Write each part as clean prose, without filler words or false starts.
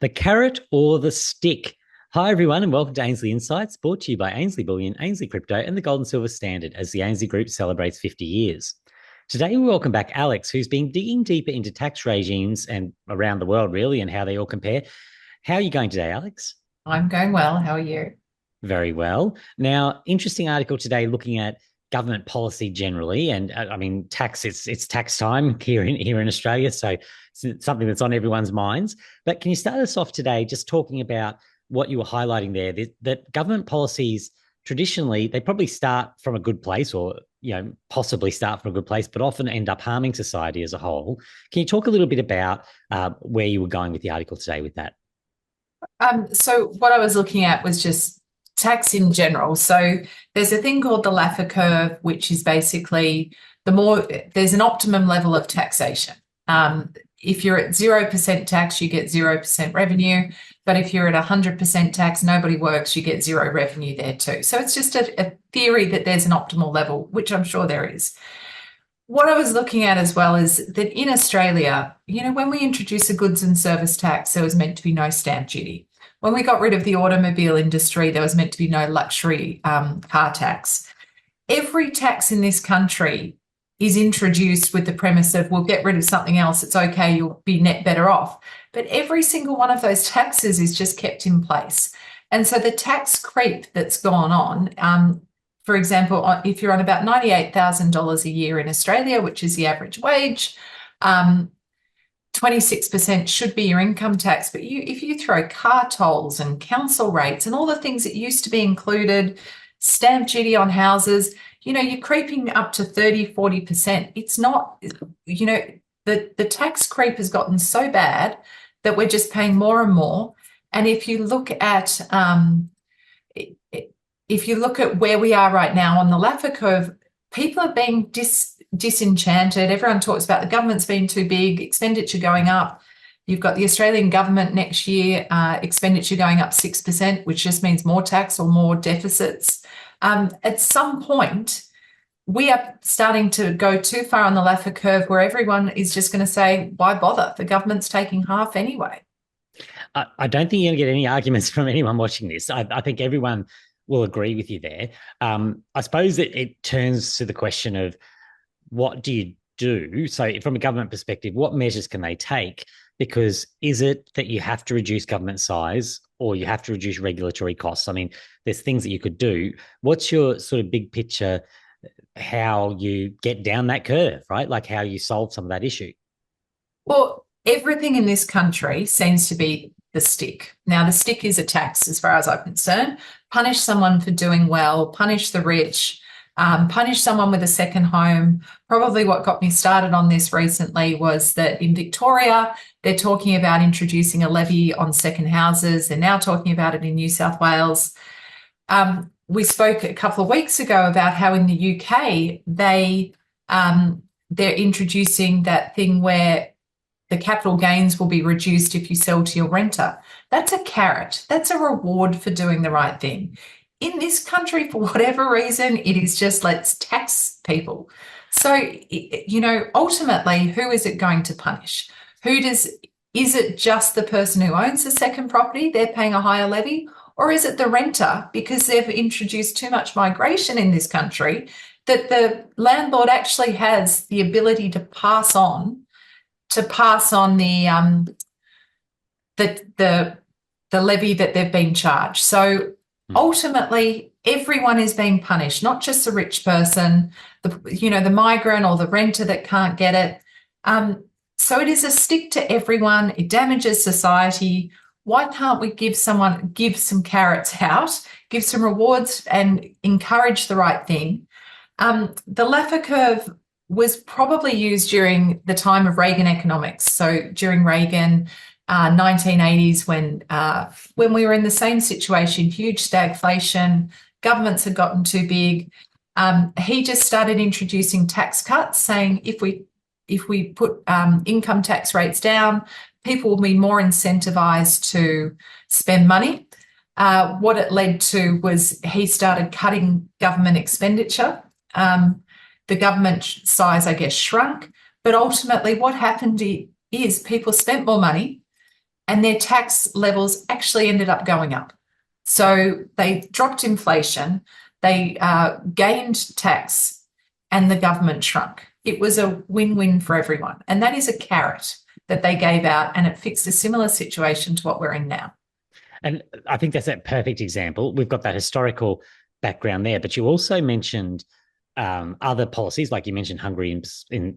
The carrot or the stick? Hi, everyone, and welcome to Ainslie Insights, brought to you by Ainslie Bullion, Ainslie Crypto, and the Gold and Silver Standard as the Ainslie Group celebrates 50 years. Today, we welcome back Alex, who's been digging deeper into tax regimes and around the world, really, and how they all compare. How are you going today, Alex? I'm going well. How are you? Very well. Now, interesting article today looking at government policy generally, and I mean tax. It's tax time here in Australia, so it's something that's on everyone's minds. But can you start us off today just talking about what you were highlighting there? That government policies traditionally they probably start from a good place, or possibly start from a good place, but often end up harming society as a whole. Can you talk a little bit about where you were going with the article today with that? So what I was looking at was just tax in general. So there's a thing called the Laffer Curve, which is basically there's an optimum level of taxation. If you're at 0% tax, you get 0% revenue. But if you're at 100% tax, nobody works, you get zero revenue there too. So it's just a theory that there's an optimal level, which I'm sure there is. What I was looking at as well is that in Australia, when we introduced a goods and service tax, there was meant to be no stamp duty. When we got rid of the automobile industry, there was meant to be no luxury car tax. Every tax in this country is introduced with the premise of we'll get rid of something else, it's okay, you'll be net better off. But every single one of those taxes is just kept in place. And so the tax creep that's gone on, for example, if you're on about $98,000 a year in Australia, which is the average wage, 26% should be your income tax. But if you throw car tolls and council rates and all the things that used to be included, stamp duty on houses, you're creeping up to 30, 40%. It's not, the tax creep has gotten so bad that we're just paying more and more. And if you look at where we are right now on the Laffer Curve, people are being disenchanted. Everyone talks about the government's being too big, expenditure going up. You've got the Australian government next year, expenditure going up 6%, which just means more tax or more deficits. At some point, we are starting to go too far on the Laffer Curve where everyone is just going to say, why bother? The government's taking half anyway. I don't think you're going to get any arguments from anyone watching this. I think everyone will agree with you there. I suppose it turns to the question of what do you do? So from a government perspective, what measures can they take? Because is it that you have to reduce government size or you have to reduce regulatory costs? I mean, there's things that you could do. What's your sort of big picture, how you get down that curve, right? Like how you solve some of that issue? Well, everything in this country seems to be the stick. Now, the stick is a tax as far as I'm concerned. Punish someone for doing well, punish the rich, punish someone with a second home. Probably what got me started on this recently was that in Victoria, they're talking about introducing a levy on second houses. They're now talking about it in New South Wales. We spoke a couple of weeks ago about how in the UK, they're introducing that thing where the capital gains will be reduced if you sell to your renter. That's a carrot. That's a reward for doing the right thing. In this country, for whatever reason, it is just let's tax people. So, ultimately, who is it going to punish? Is it just the person who owns the second property? They're paying a higher levy? Or is it the renter because they've introduced too much migration in this country that the landlord actually has the ability to pass on the levy that they've been charged. So ultimately, everyone is being punished, not just the rich person, the migrant or the renter that can't get it. So it is a stick to everyone. It damages society. Why can't we give some carrots out, give some rewards and encourage the right thing? The Laffer Curve was probably used during the time of Reagan economics. So during Reagan, 1980s, when we were in the same situation, huge stagflation, governments had gotten too big. He just started introducing tax cuts, saying if we put income tax rates down, people will be more incentivized to spend money. What it led to was he started cutting government expenditure. The government size, I guess, shrunk. But ultimately what happened is people spent more money. and their tax levels actually ended up going up. So they dropped inflation, they gained tax, and the government shrunk. It was a win-win for everyone. And that is a carrot that they gave out, and it fixed a similar situation to what we're in now. And I think that's a perfect example. We've got that historical background there, but you also mentioned other policies, like you mentioned Hungary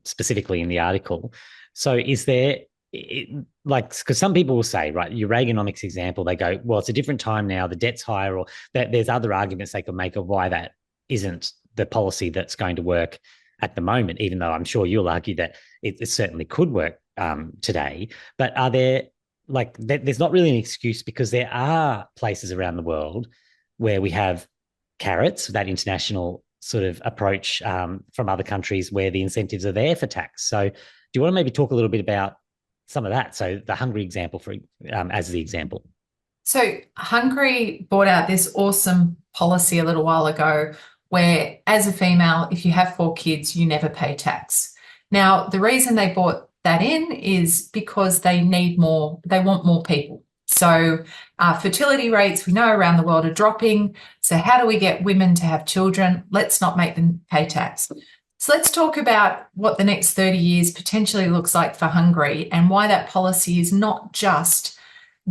specifically in the article. So is there, because some people will say, right, your Reaganomics example, they go, well, it's a different time now, the debt's higher, or that there's other arguments they could make of why that isn't the policy that's going to work at the moment, even though I'm sure you'll argue that it certainly could work today. But are there, there's not really an excuse, because there are places around the world where we have carrots, that international sort of approach from other countries where the incentives are there for tax. So do you want to maybe talk a little bit about some of that? So the Hungary example as the example. So Hungary brought out this awesome policy a little while ago where, as a female, if you have 4 kids, you never pay tax. Now, the reason they brought that in is because they want more people. So fertility rates, we know around the world, are dropping. So how do we get women to have children? Let's not make them pay tax. So let's talk about what the next 30 years potentially looks like for Hungary, and why that policy is not just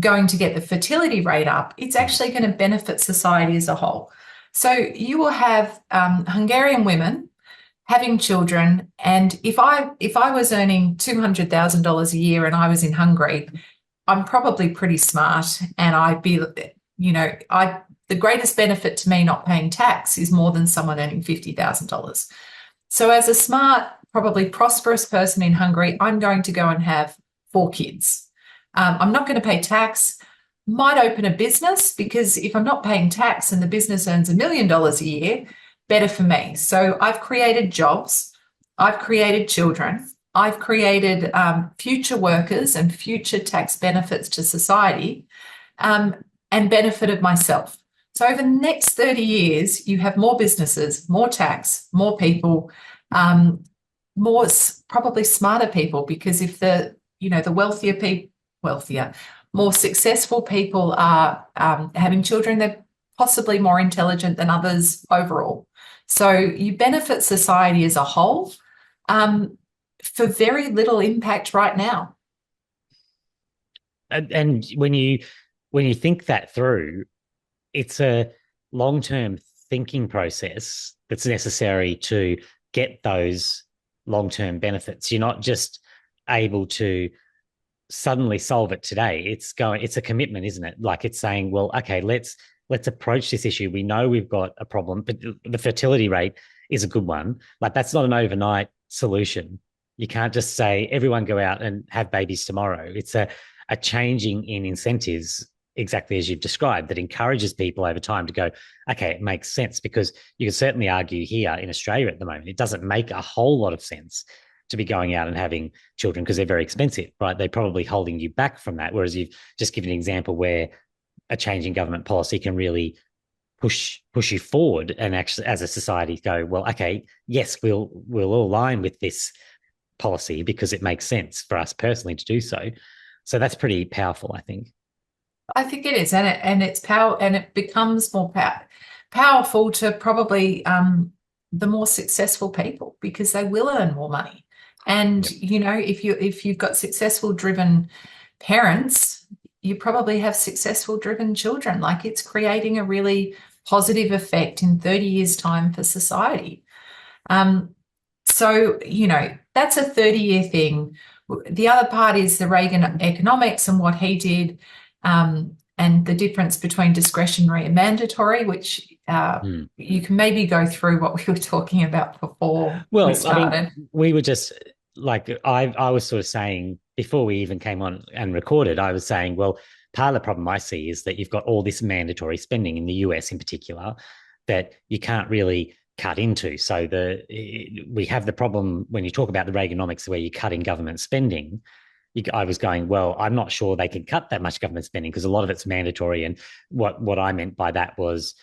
going to get the fertility rate up, it's actually going to benefit society as a whole. So you will have Hungarian women having children, and if I was earning $200,000 a year and I was in Hungary, I'm probably pretty smart, and I'd be, the greatest benefit to me not paying tax is more than someone earning $50,000. So as a smart, probably prosperous person in Hungary, I'm going to go and have 4 kids. I'm not going to pay tax, might open a business, because if I'm not paying tax and the business earns $1 million a year, better for me. So I've created jobs, I've created children, I've created future workers and future tax benefits to society, and benefited myself. So over the next 30 years, you have more businesses, more tax, more people, more probably smarter people, because if the wealthier, more successful people are having children, they're possibly more intelligent than others overall. So you benefit society as a whole for very little impact right now. And when you think that through, it's a long-term thinking process that's necessary to get those long-term benefits. You're not just able to suddenly solve it today. It's a commitment, isn't it? Like, it's saying, well, okay, let's approach this issue. We know we've got a problem, but the fertility rate is a good one. Like, that's not an overnight solution. You can't just say everyone go out and have babies tomorrow. It's a changing in incentives, exactly as you've described, that encourages people over time to go, okay, it makes sense. Because you can certainly argue here in Australia at the moment, it doesn't make a whole lot of sense to be going out and having children, because they're very expensive, right? They're probably holding you back from that. Whereas you've just given an example where a change in government policy can really push you forward, and actually, as a society, go, well, okay, yes, we'll all align with this policy because it makes sense for us personally to do so. So that's pretty powerful, I think. I think it is, and it's power, and it becomes more powerful to probably the more successful people, because they will earn more money. And if you've got successful driven parents, you probably have successful driven children. Like, it's creating a really positive effect in 30 years' time for society. So that's a 30-year thing. The other part is the Reagan economics and what he did. And the difference between discretionary and mandatory, which you can maybe go through what we were talking about before we started. I mean, we were just like, I was sort of saying before we even came on and recorded, I was saying, well, part of the problem I see is that you've got all this mandatory spending in the US in particular that you can't really cut into. So we have the problem when you talk about the Reaganomics where you cut in government spending. I was going, well, I'm not sure they can cut that much government spending because a lot of it's mandatory. And what I meant by that was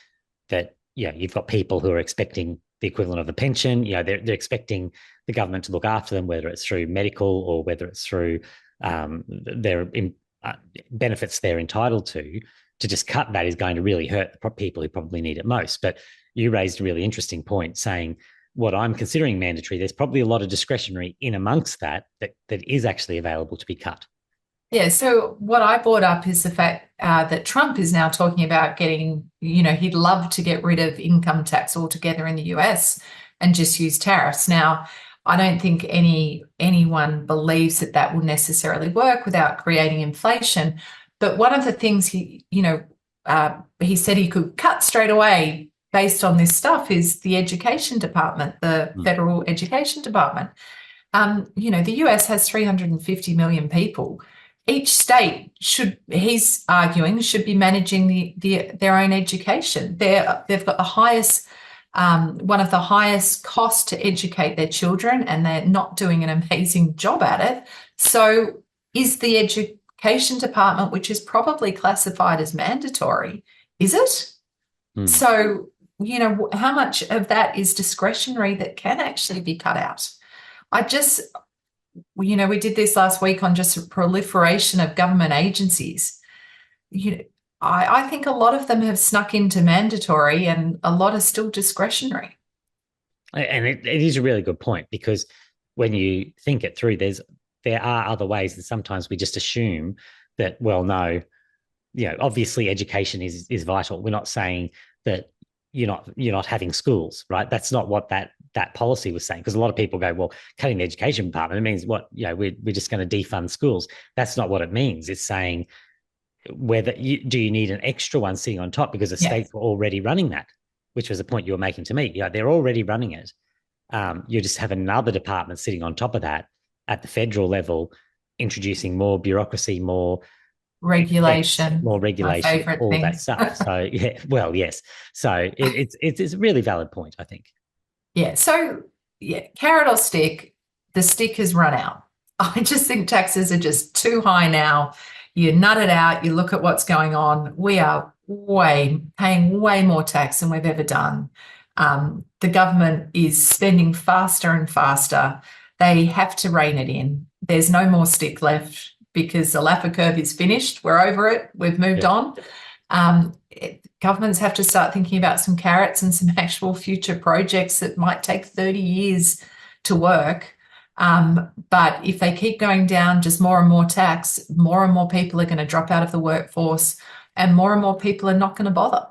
that, you've got people who are expecting the equivalent of a pension. They're expecting the government to look after them, whether it's through medical or whether it's through their benefits they're entitled to just cut that is going to really hurt the people who probably need it most. But you raised a really interesting point saying what I'm considering mandatory, there's probably a lot of discretionary in amongst that is actually available to be cut. Yeah, so what I brought up is the fact that Trump is now talking about getting, he'd love to get rid of income tax altogether in the US and just use tariffs. Now, I don't think anyone believes that will necessarily work without creating inflation. But one of the things he said he could cut straight away based on this stuff is the education department, the federal education department. The US has 350 million people. Each state he's arguing, should be managing their own education. They've got the highest, one of the highest costs to educate their children, and they're not doing an amazing job at it. So is the education department, which is probably classified as mandatory, is it? So, how much of that is discretionary that can actually be cut out? We did this last week on just proliferation of government agencies. I think a lot of them have snuck into mandatory and a lot are still discretionary. And it is a really good point, because when you think it through, there are other ways that sometimes we just assume that, well, no, obviously education is vital. We're not saying that you're not having schools, right? That's not what that policy was saying, because a lot of people go, well, cutting the education department, it means what? We're just going to defund schools. That's not what it means. It's saying do you need an extra one sitting on top, because the states were already running that, which was the point you were making to me. They're already running it. You just have another department sitting on top of that at the federal level, introducing more bureaucracy, more regulation, all that stuff. So yes. So it's a really valid point, I think. Yeah. So carrot or stick, the stick has run out. I just think taxes are just too high now. You nut it out, you look at what's going on. We are paying way more tax than we've ever done. The government is spending faster and faster. They have to rein it in. There's no more stick left, because the Laffer Curve is finished. We're over it. We've moved on. Governments have to start thinking about some carrots and some actual future projects that might take 30 years to work. But if they keep going down just more and more tax, more and more people are going to drop out of the workforce, and more people are not going to bother.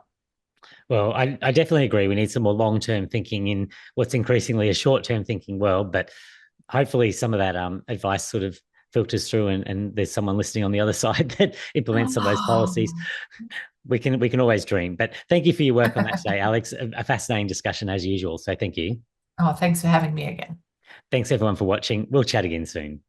Well, I definitely agree. We need some more long-term thinking in what's increasingly a short-term thinking world, but hopefully some of that advice sort of filters through, and there's someone listening on the other side that implements some of those policies. We can always dream. But thank you for your work on that today, Alex. A fascinating discussion as usual. So thank you. Oh, thanks for having me again. Thanks everyone for watching. We'll chat again soon.